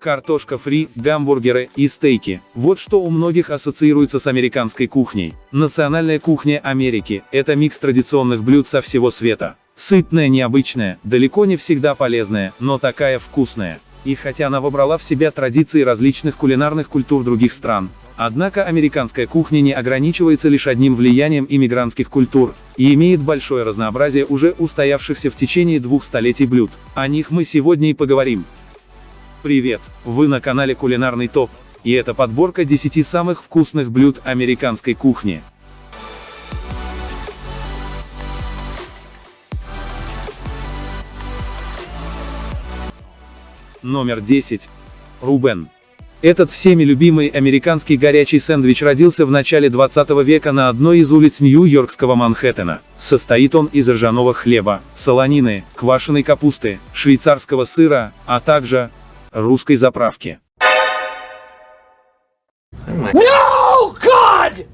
Картошка фри, гамбургеры и стейки – вот что у многих ассоциируется с американской кухней. Национальная кухня Америки – это микс традиционных блюд со всего света. Сытная, необычная, далеко не всегда полезная, но такая вкусная. И хотя она вобрала в себя традиции различных кулинарных культур других стран, однако американская кухня не ограничивается лишь одним влиянием иммигрантских культур, и имеет большое разнообразие уже устоявшихся в течение 2 столетий блюд. О них мы сегодня и поговорим. Привет! Вы на канале Кулинарный топ, и это подборка 10 самых вкусных блюд американской кухни. Номер 10. Рубен. Этот всеми любимый американский горячий сэндвич родился в начале 20 века на одной из улиц нью-йоркского Манхэттена. Состоит он из ржаного хлеба, солонины, квашеной капусты, швейцарского сыра, а также русской заправки. No, God!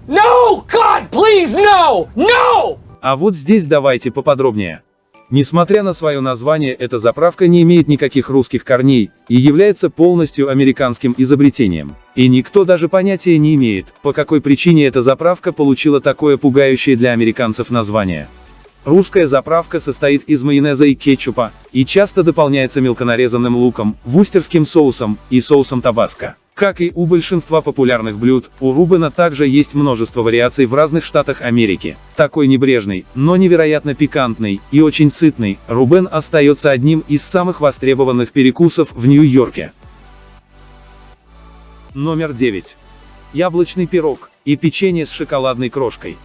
No, God, please, no! No! А вот здесь давайте поподробнее. Несмотря на свое название, эта заправка не имеет никаких русских корней и является полностью американским изобретением. И никто даже понятия не имеет, по какой причине эта заправка получила такое пугающее для американцев название. Русская заправка состоит из майонеза и кетчупа, и часто дополняется мелконарезанным луком, вустерским соусом и соусом табаско. Как и у большинства популярных блюд, у Рубена также есть множество вариаций в разных штатах Америки. Такой небрежный, но невероятно пикантный и очень сытный, Рубен остается одним из самых востребованных перекусов в Нью-Йорке. Номер 9. Яблочный пирог и печенье с шоколадной крошкой.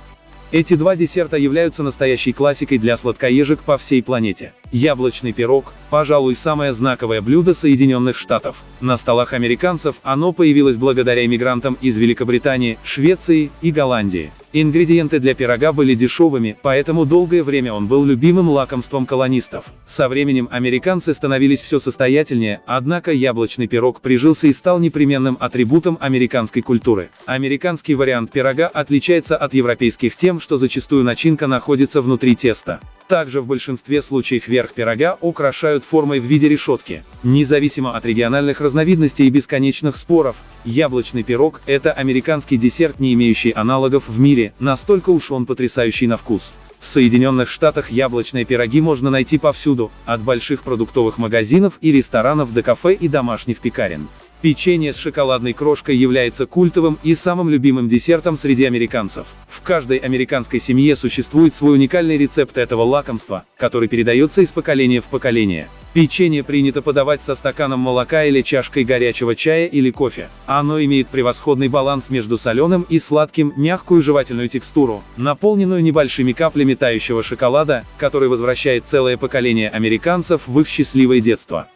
Эти два десерта являются настоящей классикой для сладкоежек по всей планете. Яблочный пирог – пожалуй, самое знаковое блюдо Соединенных Штатов. На столах американцев оно появилось благодаря иммигрантам из Великобритании, Швеции и Голландии. Ингредиенты для пирога были дешевыми, поэтому долгое время он был любимым лакомством колонистов. Со временем американцы становились все состоятельнее, однако яблочный пирог прижился и стал непременным атрибутом американской культуры. Американский вариант пирога отличается от европейских тем, что зачастую начинка находится внутри теста. Также в большинстве случаев верх пирога украшают формой в виде решетки. Независимо от региональных разновидностей и бесконечных споров, яблочный пирог – это американский десерт, не имеющий аналогов в мире, настолько уж он потрясающий на вкус. В Соединенных Штатах яблочные пироги можно найти повсюду, от больших продуктовых магазинов и ресторанов до кафе и домашних пекарен. Печенье с шоколадной крошкой является культовым и самым любимым десертом среди американцев. В каждой американской семье существует свой уникальный рецепт этого лакомства, который передается из поколения в поколение. Печенье принято подавать со стаканом молока или чашкой горячего чая или кофе. Оно имеет превосходный баланс между соленым и сладким, мягкую жевательную текстуру, наполненную небольшими каплями тающего шоколада, который возвращает целое поколение американцев в их счастливое детство.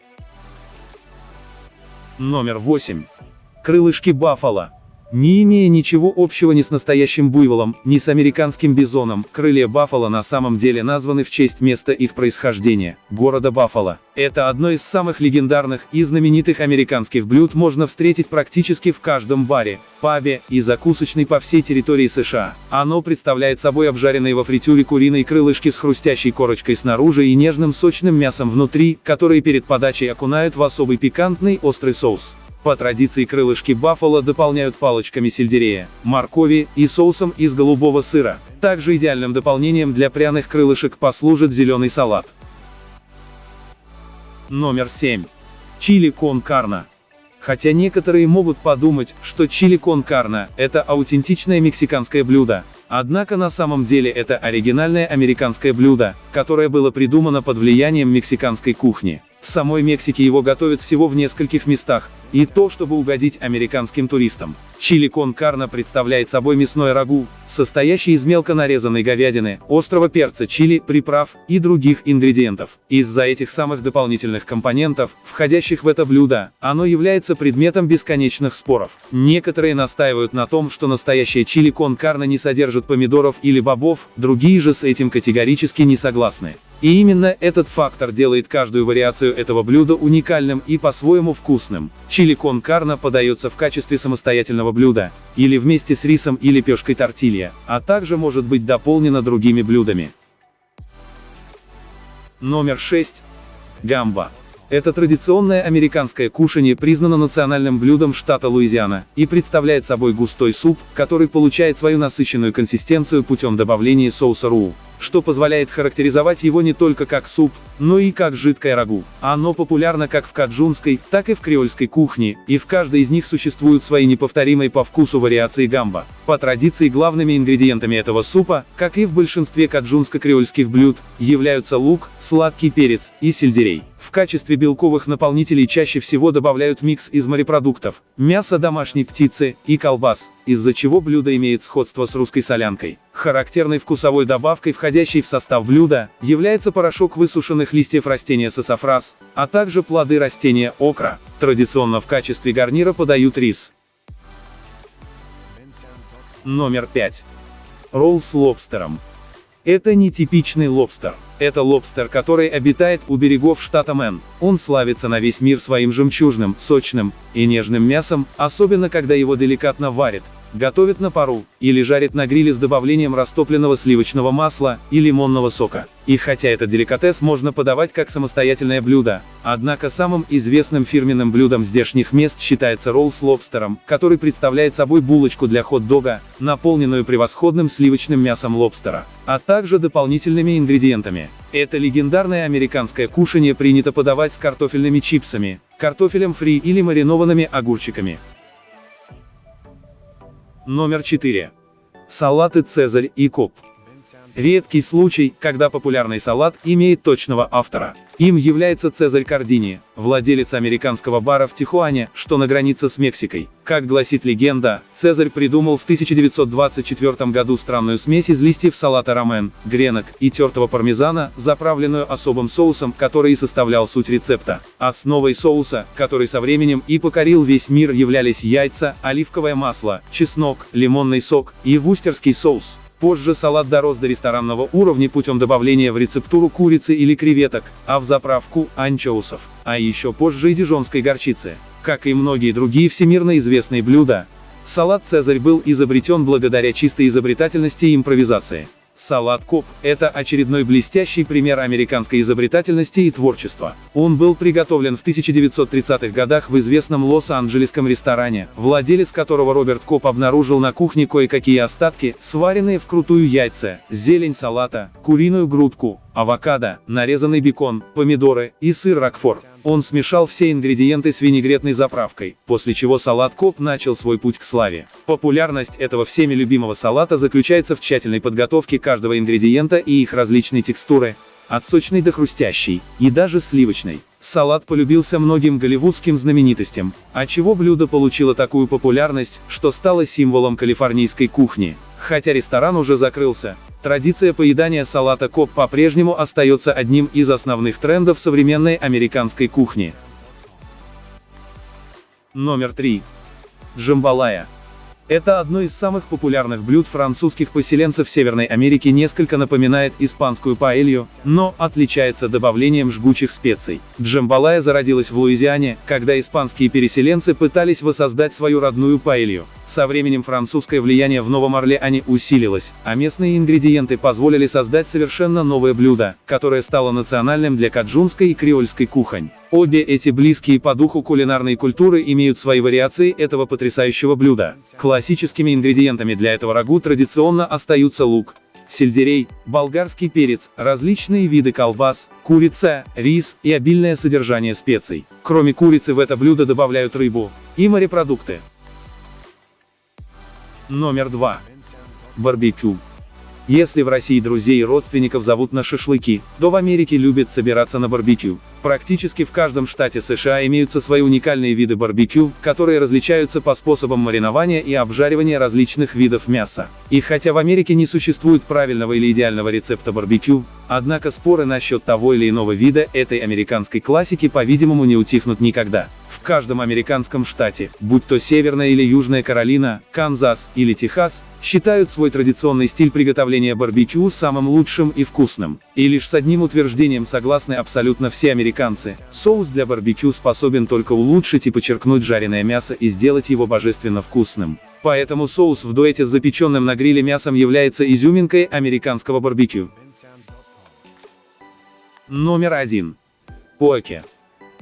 Номер 8. Крылышки баффало. Не имея ничего общего ни с настоящим буйволом, ни с американским бизоном, крылья баффало на самом деле названы в честь места их происхождения – города Баффало. Это одно из самых легендарных и знаменитых американских блюд можно встретить практически в каждом баре, пабе и закусочной по всей территории США. Оно представляет собой обжаренные во фритюре куриные крылышки с хрустящей корочкой снаружи и нежным сочным мясом внутри, которые перед подачей окунают в особый пикантный острый соус. По традиции крылышки баффало дополняют палочками сельдерея, моркови и соусом из голубого сыра. Также идеальным дополнением для пряных крылышек послужит зеленый салат. Номер 7. Чили кон карне. Хотя некоторые могут подумать, что чили кон карне – это аутентичное мексиканское блюдо, однако на самом деле это оригинальное американское блюдо, которое было придумано под влиянием мексиканской кухни. В самой Мексике его готовят всего в нескольких местах, и то, чтобы угодить американским туристам. Чили кон карне представляет собой мясное рагу, состоящее из мелко нарезанной говядины, острого перца чили, приправ и других ингредиентов. Из-за этих самых дополнительных компонентов, входящих в это блюдо, оно является предметом бесконечных споров. Некоторые настаивают на том, что настоящее чили кон карне не содержит помидоров или бобов, другие же с этим категорически не согласны. И именно этот фактор делает каждую вариацию этого блюда уникальным и по-своему вкусным. Чили кон карне подается в качестве самостоятельного блюда, или вместе с рисом и лепешкой тортилья, а также может быть дополнено другими блюдами. Номер 6. Гамба. Это традиционное американское кушанье признано национальным блюдом штата Луизиана и представляет собой густой суп, который получает свою насыщенную консистенцию путем добавления соуса роу, что позволяет характеризовать его не только как суп, но и как жидкое рагу. Оно популярно как в каджунской, так и в креольской кухне, и в каждой из них существуют свои неповторимые по вкусу вариации гамбо. По традиции главными ингредиентами этого супа, как и в большинстве каджунско-креольских блюд, являются лук, сладкий перец и сельдерей. В качестве белковых наполнителей чаще всего добавляют микс из морепродуктов, мяса домашней птицы и колбас, из-за чего блюдо имеет сходство с русской солянкой. Характерной вкусовой добавкой, входящей в состав блюда, является порошок высушенных листьев растения сасафрас, а также плоды растения окра. Традиционно в качестве гарнира подают рис. Номер 5. Ролл с лобстером. Это не типичный лобстер. Это лобстер, который обитает у берегов штата Мэн. Он славится на весь мир своим жемчужным, сочным и нежным мясом, особенно когда его деликатно варят, готовят на пару, или жарят на гриле с добавлением растопленного сливочного масла и лимонного сока. И хотя этот деликатес можно подавать как самостоятельное блюдо, однако самым известным фирменным блюдом здешних мест считается ролл с лобстером, который представляет собой булочку для хот-дога, наполненную превосходным сливочным мясом лобстера, а также дополнительными ингредиентами. Это легендарное американское кушанье принято подавать с картофельными чипсами, картофелем фри или маринованными огурчиками. Номер 4. Салаты «Цезарь» и «Коп». Редкий случай, когда популярный салат имеет точного автора. Им является Цезарь Кардини, владелец американского бара в Тихуане, что на границе с Мексикой. Как гласит легенда, Цезарь придумал в 1924 году странную смесь из листьев салата ромен, гренок и тертого пармезана, заправленную особым соусом, который и составлял суть рецепта. Основой соуса, который со временем и покорил весь мир, являлись яйца, оливковое масло, чеснок, лимонный сок и вустерский соус. Позже салат дорос до ресторанного уровня путем добавления в рецептуру курицы или креветок, а в заправку – анчоусов, а еще позже и дижонской горчицы. Как и многие другие всемирно известные блюда, салат «Цезарь» был изобретен благодаря чистой изобретательности и импровизации. Салат «Коп» — это очередной блестящий пример американской изобретательности и творчества. Он был приготовлен в 1930-х годах в известном лос-анджелесском ресторане, владелец которого Роберт Коп обнаружил на кухне кое-какие остатки, сваренные вкрутую яйца, зелень салата, куриную грудку, авокадо, нарезанный бекон, помидоры и сыр рокфор. Он смешал все ингредиенты с винегретной заправкой, после чего салат «Коп» начал свой путь к славе. Популярность этого всеми любимого салата заключается в тщательной подготовке каждого ингредиента и их различной текстуры, от сочной до хрустящей, и даже сливочной. Салат полюбился многим голливудским знаменитостям, отчего блюдо получило такую популярность, что стало символом калифорнийской кухни. Хотя ресторан уже закрылся, традиция поедания салата «Коп» по-прежнему остается одним из основных трендов современной американской кухни. Номер 3. Джамбалая. Это одно из самых популярных блюд французских поселенцев Северной Америки, несколько напоминает испанскую паэлью, но отличается добавлением жгучих специй. Джамбалая зародилась в Луизиане, когда испанские переселенцы пытались воссоздать свою родную паэлью. Со временем французское влияние в Новом Орлеане усилилось, а местные ингредиенты позволили создать совершенно новое блюдо, которое стало национальным для каджунской и креольской кухонь. Обе эти близкие по духу кулинарной культуры имеют свои вариации этого потрясающего блюда. Классическими ингредиентами для этого рагу традиционно остаются лук, сельдерей, болгарский перец, различные виды колбас, курица, рис и обильное содержание специй. Кроме курицы в это блюдо добавляют рыбу и морепродукты. Номер 2. Барбекю. Если в России друзей и родственников зовут на шашлыки, то в Америке любят собираться на барбекю. Практически в каждом штате США имеются свои уникальные виды барбекю, которые различаются по способам маринования и обжаривания различных видов мяса. И хотя в Америке не существует правильного или идеального рецепта барбекю, однако споры насчет того или иного вида этой американской классики, по-видимому, не утихнут никогда. В каждом американском штате, будь то Северная или Южная Каролина, Канзас или Техас, считают свой традиционный стиль приготовления барбекю самым лучшим и вкусным. И лишь с одним утверждением согласны абсолютно все американцы: соус для барбекю способен только улучшить и подчеркнуть жареное мясо и сделать его божественно вкусным. Поэтому соус в дуэте с запеченным на гриле мясом является изюминкой американского барбекю. Номер 1. Поке.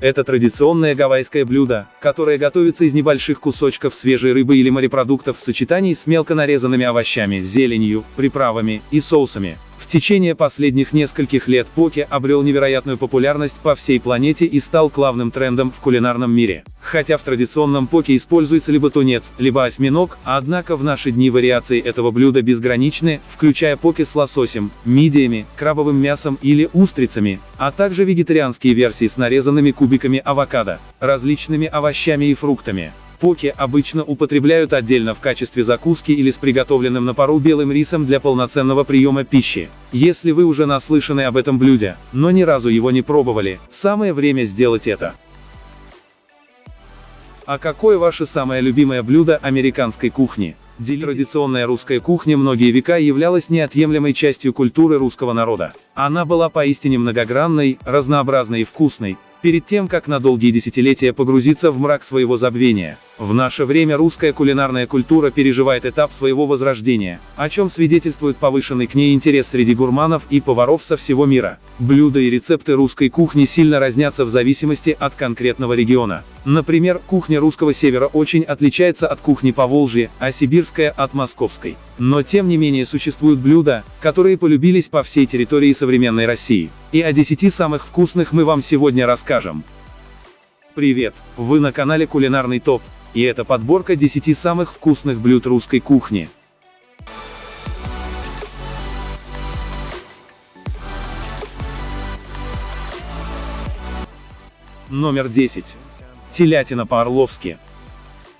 Это традиционное гавайское блюдо, которое готовится из небольших кусочков свежей рыбы или морепродуктов в сочетании с мелко нарезанными овощами, зеленью, приправами и соусами. В течение последних нескольких лет поке обрел невероятную популярность по всей планете и стал главным трендом в кулинарном мире. Хотя в традиционном поке используется либо тунец, либо осьминог, однако в наши дни вариации этого блюда безграничны, включая поке с лососем, мидиями, крабовым мясом или устрицами, а также вегетарианские версии с нарезанными кубиками авокадо, различными овощами и фруктами. Поке обычно употребляют отдельно в качестве закуски или с приготовленным на пару белым рисом для полноценного приема пищи. Если вы уже наслышаны об этом блюде, но ни разу его не пробовали, самое время сделать это. А какое ваше самое любимое блюдо американской кухни? Традиционная русская кухня многие века являлась неотъемлемой частью культуры русского народа. Она была поистине многогранной, разнообразной и вкусной, перед тем, как на долгие десятилетия погрузиться в мрак своего забвения. В наше время русская кулинарная культура переживает этап своего возрождения, о чем свидетельствует повышенный к ней интерес среди гурманов и поваров со всего мира. Блюда и рецепты русской кухни сильно разнятся в зависимости от конкретного региона. Например, кухня русского севера очень отличается от кухни Поволжья, а сибирская от московской. Но тем не менее существуют блюда, которые полюбились по всей территории современной России. И о 10 самых вкусных мы вам сегодня расскажем. Привет, вы на канале Кулинарный топ, и это подборка 10 самых вкусных блюд русской кухни. Номер 10. Телятина по-орловски.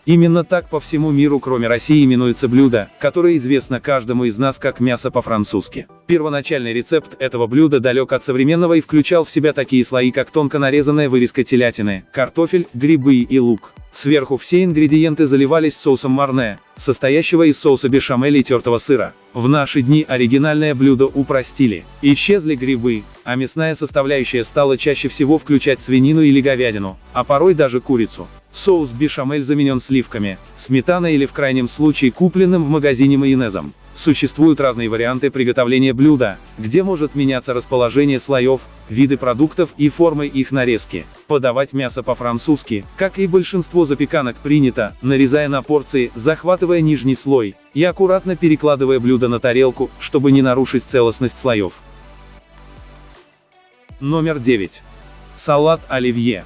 Именно так по всему миру, кроме России, именуется блюдо, которое известно каждому из нас как мясо по-французски. Первоначальный рецепт этого блюда далек от современного и включал в себя такие слои, как тонко нарезанная вырезка телятины, картофель, грибы и лук. Сверху все ингредиенты заливались соусом марне, состоящего из соуса бешамель и тертого сыра. В наши дни оригинальное блюдо упростили. Исчезли грибы, а мясная составляющая стала чаще всего включать свинину или говядину, а порой даже курицу. Соус бешамель заменен сливками, сметаной или в крайнем случае купленным в магазине майонезом. Существуют разные варианты приготовления блюда, где может меняться расположение слоев, виды продуктов и формы их нарезки. Подавать мясо по-французски, как и большинство запеканок, принято, нарезая на порции, захватывая нижний слой и аккуратно перекладывая блюдо на тарелку, чтобы не нарушить целостность слоев. Номер 9. Салат оливье.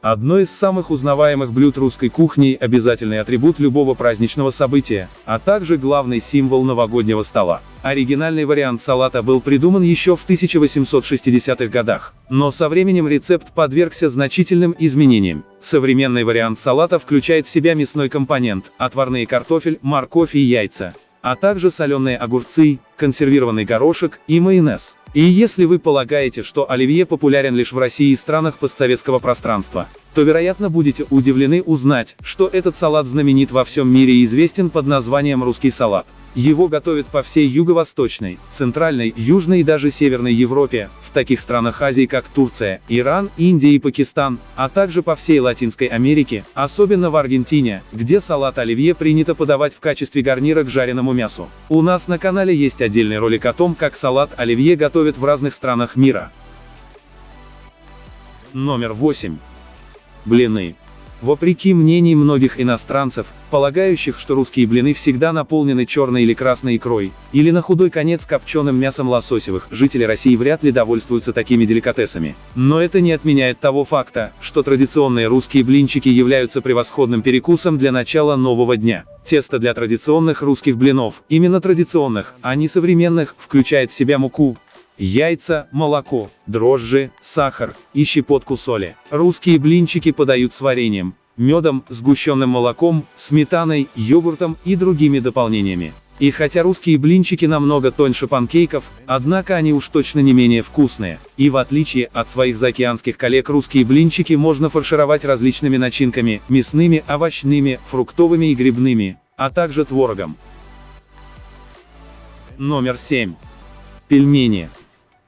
Одно из самых узнаваемых блюд русской кухни, обязательный атрибут любого праздничного события, а также главный символ новогоднего стола. Оригинальный вариант салата был придуман еще в 1860-х годах, но со временем рецепт подвергся значительным изменениям. Современный вариант салата включает в себя мясной компонент, отварные картофель, морковь и яйца, а также соленые огурцы, консервированный горошек и майонез. И если вы полагаете, что оливье популярен лишь в России и странах постсоветского пространства, то, вероятно, будете удивлены узнать, что этот салат знаменит во всем мире и известен под названием русский салат. Его готовят по всей Юго-Восточной, Центральной, Южной и даже Северной Европе, в таких странах Азии, как Турция, Иран, Индия и Пакистан, а также по всей Латинской Америке, особенно в Аргентине, где салат оливье принято подавать в качестве гарнира к жареному мясу. У нас на канале есть отдельный ролик о том, как салат оливье готовят в разных странах мира. Номер 8. Блины. Вопреки мнений многих иностранцев, полагающих, что русские блины всегда наполнены черной или красной икрой, или на худой конец копченым мясом лососевых, жители России вряд ли довольствуются такими деликатесами. Но это не отменяет того факта, что традиционные русские блинчики являются превосходным перекусом для начала нового дня. Тесто для традиционных русских блинов, именно традиционных, а не современных, включает в себя муку, яйца, молоко, дрожжи, сахар и щепотку соли. Русские блинчики подают с вареньем, медом, сгущенным молоком, сметаной, йогуртом и другими дополнениями. И хотя русские блинчики намного тоньше панкейков, однако они уж точно не менее вкусные. И в отличие от своих заокеанских коллег, русские блинчики можно фаршировать различными начинками, мясными, овощными, фруктовыми и грибными, а также творогом. Номер 7. Пельмени.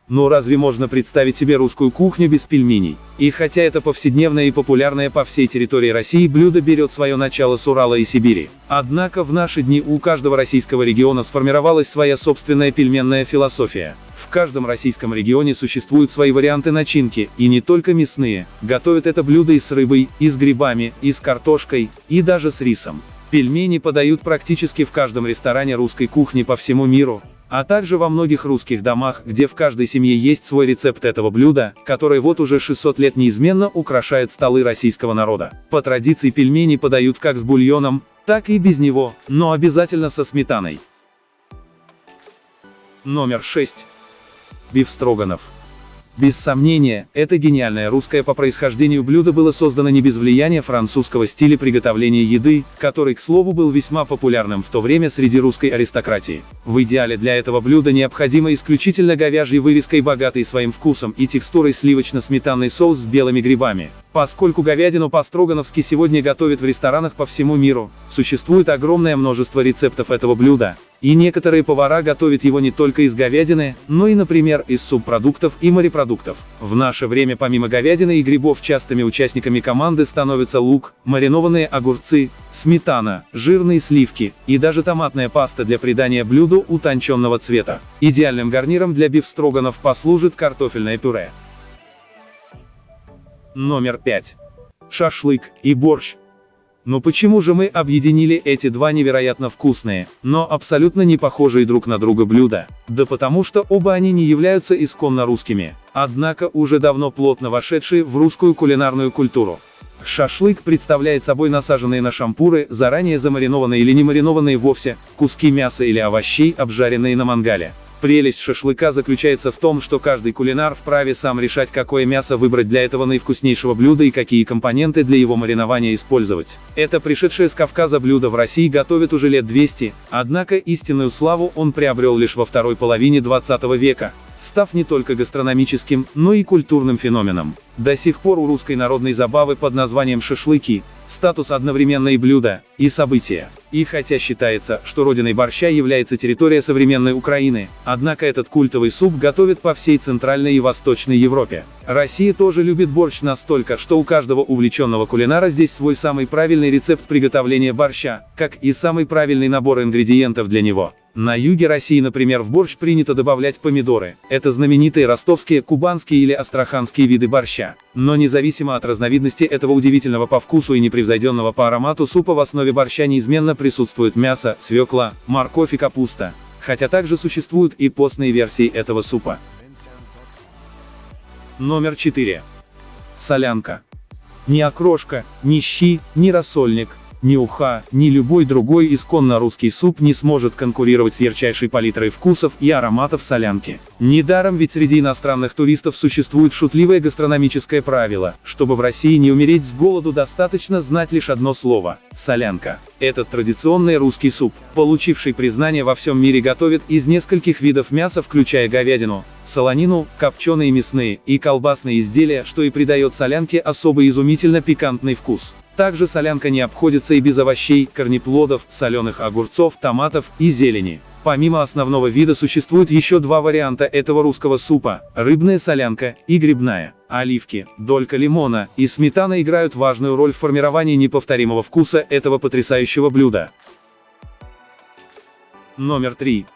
Но разве можно представить себе русскую кухню без пельменей? И хотя это повседневное и популярное по всей территории России блюдо берет свое начало с Урала и Сибири. Однако в наши дни у каждого российского региона сформировалась своя собственная пельменная философия. В каждом российском регионе существуют свои варианты начинки, и не только мясные. Готовят это блюдо и с рыбой, и с грибами, и с картошкой, и даже с рисом. Пельмени подают практически в каждом ресторане русской кухни по всему миру, а также во многих русских домах, где в каждой семье есть свой рецепт этого блюда, который вот уже 600 лет неизменно украшает столы российского народа. По традиции пельмени подают как с бульоном, так и без него, но обязательно со сметаной. Номер 6. Бифстроганов. Без сомнения, это гениальное русское по происхождению блюдо было создано не без влияния французского стиля приготовления еды, который, к слову, был весьма популярным в то время среди русской аристократии. В идеале для этого блюда необходимо исключительно говяжьей вырезкой, богатый своим вкусом и текстурой сливочно-сметанный соус с белыми грибами. Поскольку говядину по-строгановски сегодня готовят в ресторанах по всему миру, существует огромное множество рецептов этого блюда, и некоторые повара готовят его не только из говядины, но и, например, из субпродуктов и морепродуктов. В наше время помимо говядины и грибов частыми участниками команды становятся лук, маринованные огурцы, сметана, жирные сливки и даже томатная паста для придания блюду утонченного цвета. Идеальным гарниром для бифстроганов послужит картофельное пюре. Номер 5. Шашлык и борщ. Но почему же мы объединили эти два невероятно вкусные, но абсолютно не похожие друг на друга блюда? Да потому что оба они не являются исконно русскими, однако уже давно плотно вошедшие в русскую кулинарную культуру. Шашлык представляет собой насаженные на шампуры, заранее замаринованные или не маринованные вовсе, куски мяса или овощей, обжаренные на мангале. Прелесть шашлыка заключается в том, что каждый кулинар вправе сам решать, какое мясо выбрать для этого наивкуснейшего блюда и какие компоненты для его маринования использовать. Это пришедшее с Кавказа блюдо в России готовят уже лет 200, однако истинную славу он приобрел лишь во второй половине 20 века, став не только гастрономическим, но и культурным феноменом. До сих пор у русской народной забавы под названием шашлыки статус одновременно и блюда, и события. И хотя считается, что родиной борща является территория современной Украины, однако этот культовый суп готовят по всей Центральной и Восточной Европе. Россия тоже любит борщ настолько, что у каждого увлеченного кулинара здесь свой самый правильный рецепт приготовления борща, как и самый правильный набор ингредиентов для него. На юге России, например, в борщ принято добавлять помидоры. Это знаменитые ростовские, кубанские или астраханские виды борща. Но независимо от разновидности этого удивительного по вкусу и непревзойденного по аромату супа, в основе борща неизменно присутствует мясо, свекла, морковь и капуста. Хотя также существуют и постные версии этого супа. Номер 4. Солянка. Ни окрошка, ни щи, ни рассольник, ни уха, ни любой другой исконно русский суп не сможет конкурировать с ярчайшей палитрой вкусов и ароматов солянки. Недаром ведь среди иностранных туристов существует шутливое гастрономическое правило: чтобы в России не умереть с голоду, достаточно знать лишь одно слово – солянка. Этот традиционный русский суп, получивший признание во всем мире, готовят из нескольких видов мяса, включая говядину, солонину, копченые мясные и колбасные изделия, что и придает солянке особый изумительно пикантный вкус. Также солянка не обходится и без овощей, корнеплодов, соленых огурцов, томатов и зелени. Помимо основного вида существует еще два варианта этого русского супа – рыбная солянка и грибная. Оливки, долька лимона и сметана играют важную роль в формировании неповторимого вкуса этого потрясающего блюда. Номер 3.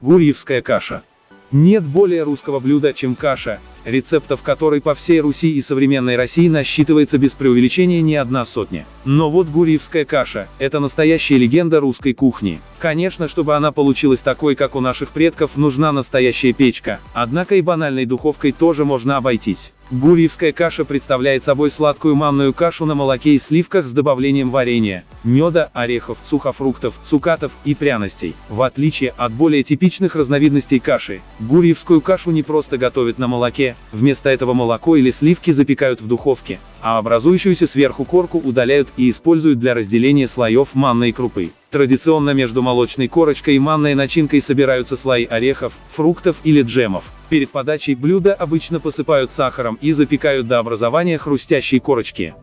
Гурьевская каша. Нет более русского блюда, чем каша, рецептов которой по всей Руси и современной России насчитывается без преувеличения не одна сотня. Но вот гурьевская каша – это настоящая легенда русской кухни. Конечно, чтобы она получилась такой, как у наших предков, нужна настоящая печка, однако и банальной духовкой тоже можно обойтись. Гурьевская каша представляет собой сладкую манную кашу на молоке и сливках с добавлением варенья, меда, орехов, сухофруктов, цукатов и пряностей. В отличие от более типичных разновидностей каши, гурьевскую кашу не просто готовят на молоке, вместо этого молоко или сливки запекают в духовке, а образующуюся сверху корку удаляют и используют для разделения слоев манной крупы. Традиционно между молочной корочкой и манной начинкой собираются слои орехов, фруктов или джемов. Перед подачей блюда обычно посыпают сахаром и запекают до образования хрустящей корочки.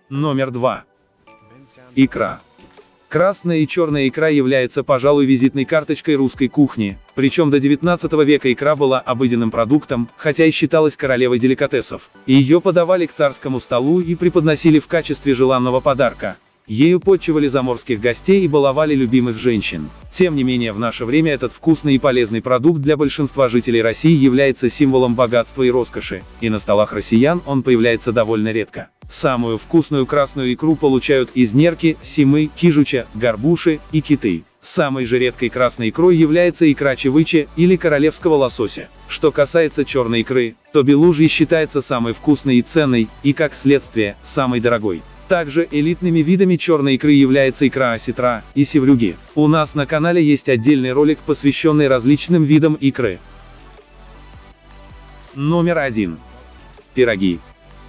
Номер 2. Икра. Красная и черная икра является, пожалуй, визитной карточкой русской кухни, причем до 19 века икра была обыденным продуктом, хотя и считалась королевой деликатесов. Ее подавали к царскому столу и преподносили в качестве желанного подарка. Ею подчивали заморских гостей и баловали любимых женщин. Тем не менее, в наше время этот вкусный и полезный продукт для большинства жителей России является символом богатства и роскоши, и на столах россиян он появляется довольно редко. Самую вкусную красную икру получают из нерки, симы, кижуча, горбуши и киты. Самой же редкой красной икрой является икра чевыча или королевского лосося. Что касается черной икры, то белужья считается самой вкусной и ценной, и как следствие, самой дорогой. Также элитными видами черной икры является икра осетра и севрюги. У нас на канале есть отдельный ролик, посвященный различным видам икры. Номер 1. Пироги.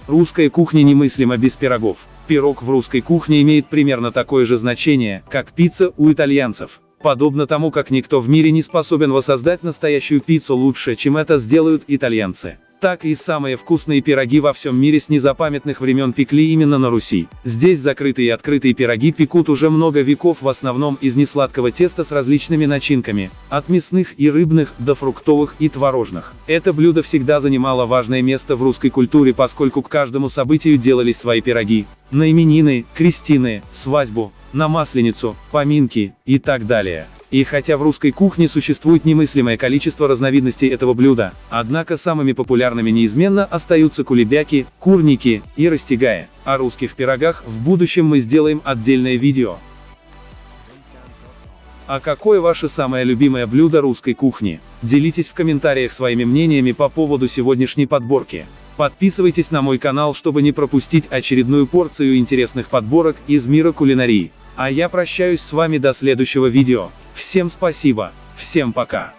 Русская кухня немыслима без пирогов. Пирог в русской кухне имеет примерно такое же значение, как пицца у итальянцев. Подобно тому, как никто в мире не способен воссоздать настоящую пиццу лучше, чем это сделают итальянцы. Так и самые вкусные пироги во всем мире с незапамятных времен пекли именно на Руси. Здесь закрытые и открытые пироги пекут уже много веков, в основном из несладкого теста с различными начинками, от мясных и рыбных до фруктовых и творожных. Это блюдо всегда занимало важное место в русской культуре, поскольку к каждому событию делались свои пироги. На именины, крестины, свадьбу, на Масленицу, поминки и так далее. И хотя в русской кухне существует немыслимое количество разновидностей этого блюда, однако самыми популярными неизменно остаются кулебяки, курники и растягая. О русских пирогах в будущем мы сделаем отдельное видео. А какое ваше самое любимое блюдо русской кухни? Делитесь в комментариях своими мнениями по поводу сегодняшней подборки. Подписывайтесь на мой канал, чтобы не пропустить очередную порцию интересных подборок из мира кулинарии. А я прощаюсь с вами до следующего видео. Всем спасибо, всем пока.